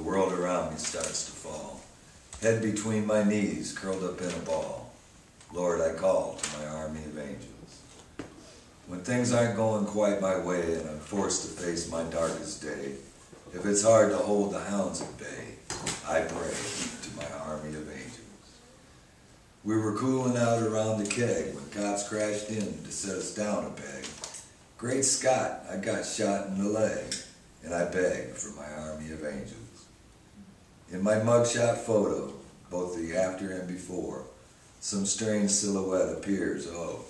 world around me starts to fall. Head between my knees, curled up in a ball. Lord, I call to my army of angels. When things aren't going quite my way and I'm forced to face my darkest day, if it's hard to hold the hounds at bay, I pray to my army of angels. We were cooling out around the keg when cops crashed in to set us down a peg. Great Scott, I got shot in the leg, and I begged for my army of angels. In my mugshot photo, both the after and before, some strange silhouette appears, oh,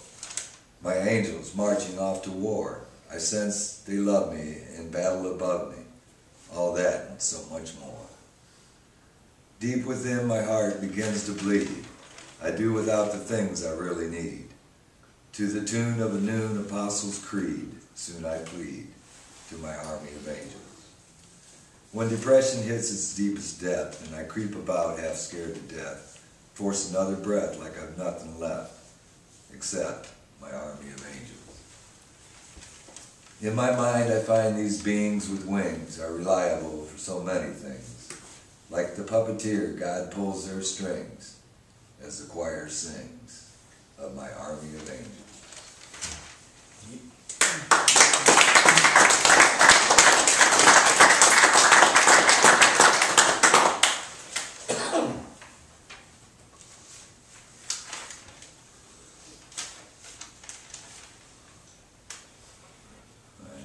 my angels marching off to war. I sense they love me and battle above me, all that and so much more. Deep within my heart begins to bleed. I do without the things I really need. To the tune of a noon Apostles' Creed, soon I plead to my army of angels. When depression hits its deepest depth and I creep about half scared to death, force another breath like I've nothing left except my army of angels. In my mind I find these beings with wings are reliable for so many things. Like the puppeteer, God pulls their strings as the choir sings of my army of angels.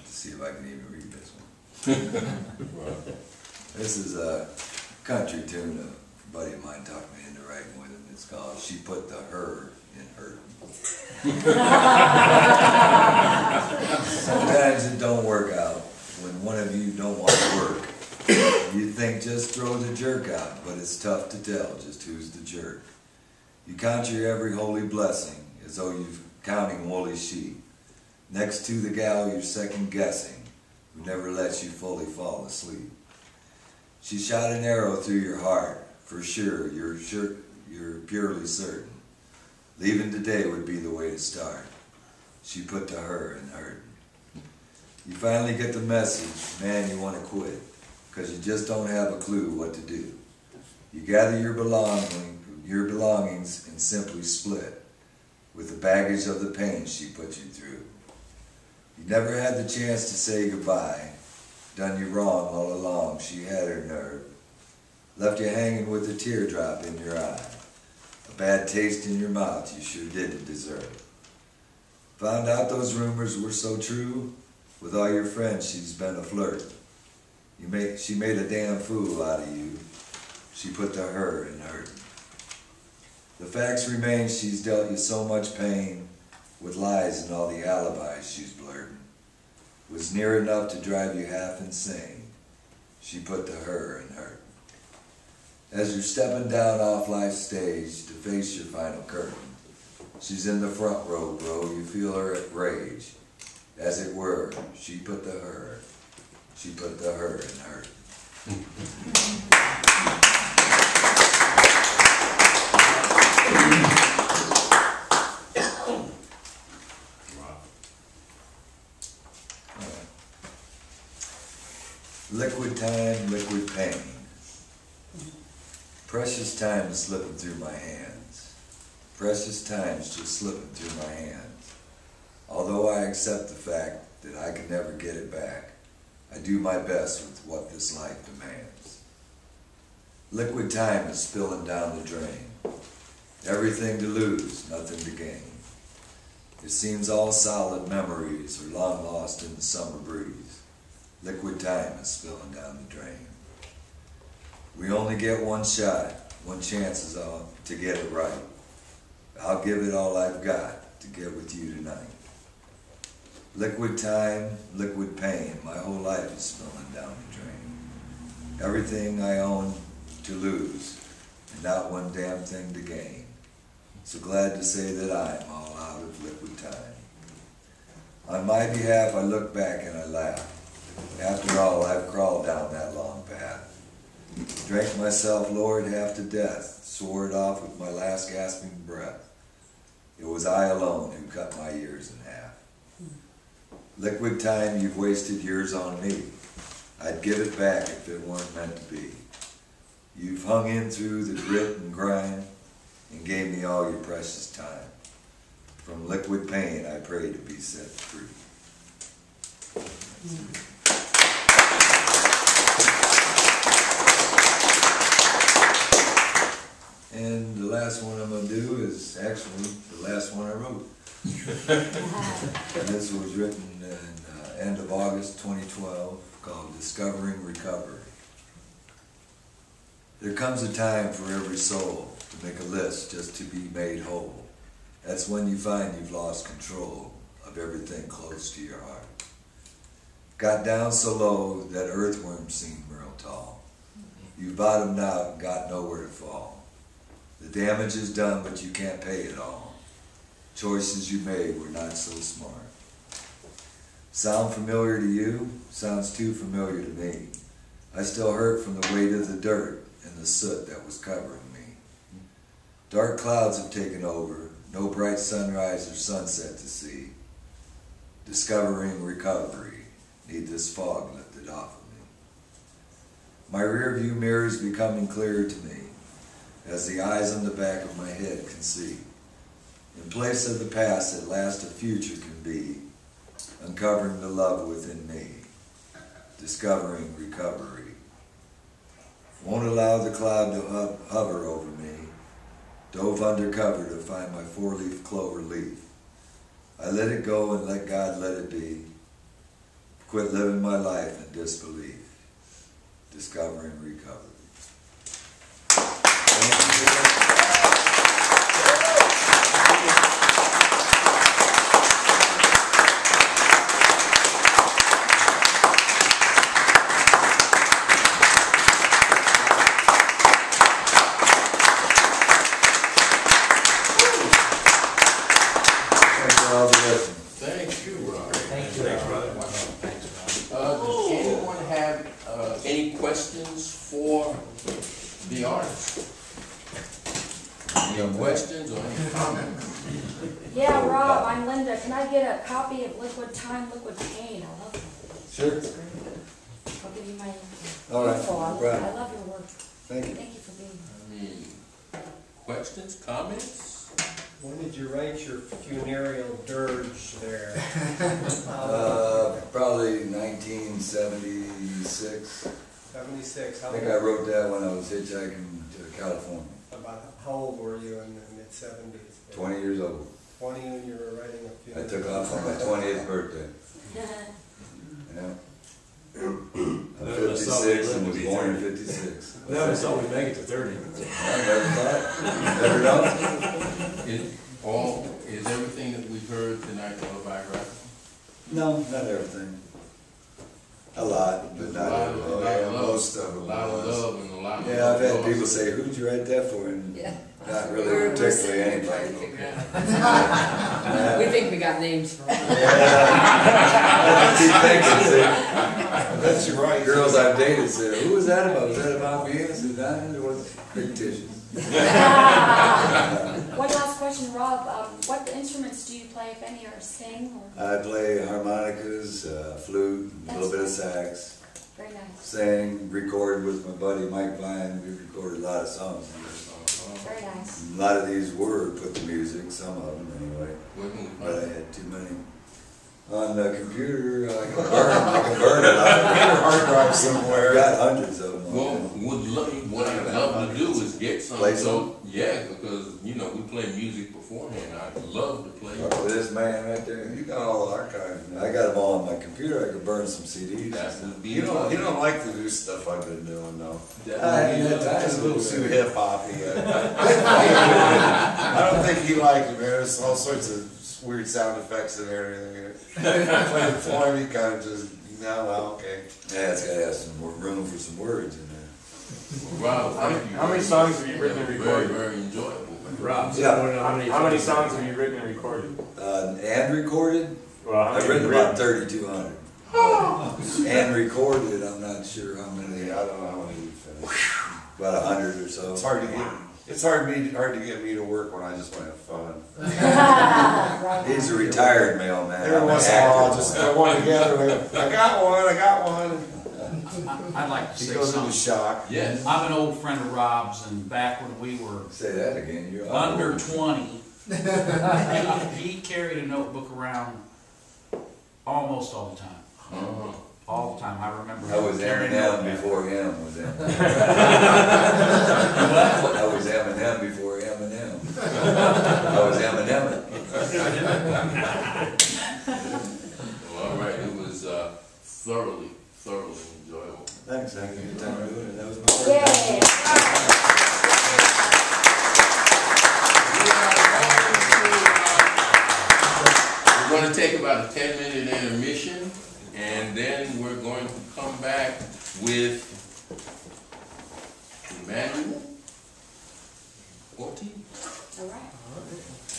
See if I can even read this one. This is a country tune a buddy of mine talked me into writing with it. It's called She Put the Her in Her. Sometimes it don't work out when one of you don't want to work. You think just throw the jerk out, but it's tough to tell just who's the jerk. You count your every holy blessing as though you're counting woolly sheep. Next to the gal you're second guessing, who never lets you fully fall asleep. She shot an arrow through your heart, for sure, you're purely certain. Leaving today would be the way to start. She put to her in hurting. You finally get the message, man, you want to quit, because you just don't have a clue what to do. You gather your belongings and simply split, with the baggage of the pain she put you through. You never had the chance to say goodbye. Done you wrong all along, she had her nerve. Left you hanging with a teardrop in your eye. A bad taste in your mouth you sure didn't deserve. Found out those rumors were so true. With all your friends she's been a flirt. She made a damn fool out of you. She put the her in hurting. The facts remain she's dealt you so much pain. With lies and all the alibis she's blurting. Was near enough to drive you half insane. She put the her in hurting. As you're stepping down off life's stage to face your final curtain, she's in the front row, bro, you feel her rage. As it were, she put the her in hurting. Liquid time, liquid pain. Precious time is slipping through my hands. Precious time's just slipping through my hands. Although I accept the fact that I can never get it back, I do my best with what this life demands. Liquid time is spilling down the drain. Everything to lose, nothing to gain. It seems all solid memories are long lost in the summer breeze. Liquid time is spilling down the drain. We only get one shot, one chance is all to get it right. I'll give it all I've got to get with you tonight. Liquid time, liquid pain, my whole life is spilling down the drain. Everything I own to lose, and not one damn thing to gain. So glad to say that I'm all out of liquid time. On my behalf, I look back and I laugh. After all, I've crawled down that long path. Drank myself, Lord, half to death, swore it off with my last gasping breath. It was I alone who cut my years in half. Liquid time, you've wasted years on me. I'd give it back if it weren't meant to be. You've hung in through the grit and grind and gave me all your precious time. From liquid pain, I pray to be set free. And the last one I'm going to do is actually the last one I wrote. And this was written in end of August 2012, called Discovering Recovery. There comes a time for every soul to make a list just to be made whole. That's when you find you've lost control of everything close to your heart. Got down so low that earthworms seem real tall. You bottomed out and got nowhere to fall. The damage is done, but you can't pay it all. Choices you made were not so smart. Sound familiar to you? Sounds too familiar to me. I still hurt from the weight of the dirt and the soot that was covering me. Dark clouds have taken over, no bright sunrise or sunset to see. Discovering recovery, need this fog lifted off of me. My rearview mirror is becoming clearer to me, as the eyes on the back of my head can see. In place of the past, at last a future can be, uncovering the love within me, discovering recovery. Won't allow the cloud to hover over me, dove undercover to find my four-leaf clover leaf. I let it go and let God let it be, quit living my life in disbelief, discovering recovery. Thank you. Thank you, Rob. Thank you, brother. Does anyone have any questions for the artist? Any questions or any comments? Yeah, Rob, I'm Linda. Can I get a copy of Liquid Time, Liquid Pain? I love it. Sure. It's great. I'll give you my All right. info. I love your work. Thank you. Thank you for being here. Any questions, comments? When did you write your funereal dirge there? Probably 1976. 76. I think I wrote that when I was hitchhiking to California. About how old were you in the mid-70s? 20 years old. 20 when you were writing a funeral. I took off on my 20th birthday. Yeah. I'm 56 and was born in 56. Never thought we'd make it to 30. I never thought. Never known. Is everything that we've heard tonight autobiographical? No, not everything. A lot, but not everything. Most of them. A lot of love and a lot of love. Yeah, I've had people say, "Who'd you write that for?" And not really particularly anybody. We think we got names for them. I keep thinking, see, that's you're right. Girls I've dated said, "Who was that about? Was that about me?" I said, "Nah, it was fictitious." One last question, Rob. What instruments do you play, if any, or sing? Or? I play harmonicas, flute, a little bit of sax. Very nice. Sang, recorded with my buddy Mike Vine. We recorded a lot of songs. Very nice. A lot of these were put to music, some of them anyway. But I had too many. On the computer, I can burn it on hard drive somewhere. I've got hundreds of them. Well, what I'd love to do is get some. Play some? Yeah, because, you know, we play music beforehand. I'd love to play. Oh, this man right there. You got all the archives. I got them all on my computer. I could burn some CDs. That would be You don't like to do stuff I've been doing, though. It's a little too hip-hoppy. I don't think he liked it, man. There's all sorts of weird sound effects and everything. Playing for him, he kind of just, okay. Yeah, it's got to have some more room for some words in there. Rob, thank you. How many songs have you written and recorded? Very enjoyable. Rob, Yeah. how many songs have you written and recorded? And recorded? Well, how many I've written about 3,200. And recorded, I'm not sure how many. I don't know how many we finished. About 100 or so. It's hard to get. It's hard to get me to work when I just want to have fun. He's a retired mailman. Every once in a while, I'll just throw one together. I got one. I'd like to He say goes into something. shock. Yes. I'm an old friend of Rob's, and back when we were Say that again, you're under 20, he carried a notebook around almost all the time. Uh-huh. All the time. I remember I was carrying a Eminem notebook. before him was Eminem. I was Eminem before Eminem. I was Eminem. Well, all right, it was thoroughly enjoyable. Thanks, I can get time to do it. That was my first Yay. We're going to take about a 10-minute intermission, and then we're going to come back with Emmanuel Ortiz. All right.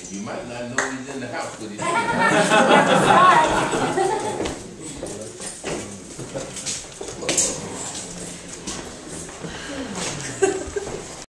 And you might not know he's in the house, but he's in the house. That's right.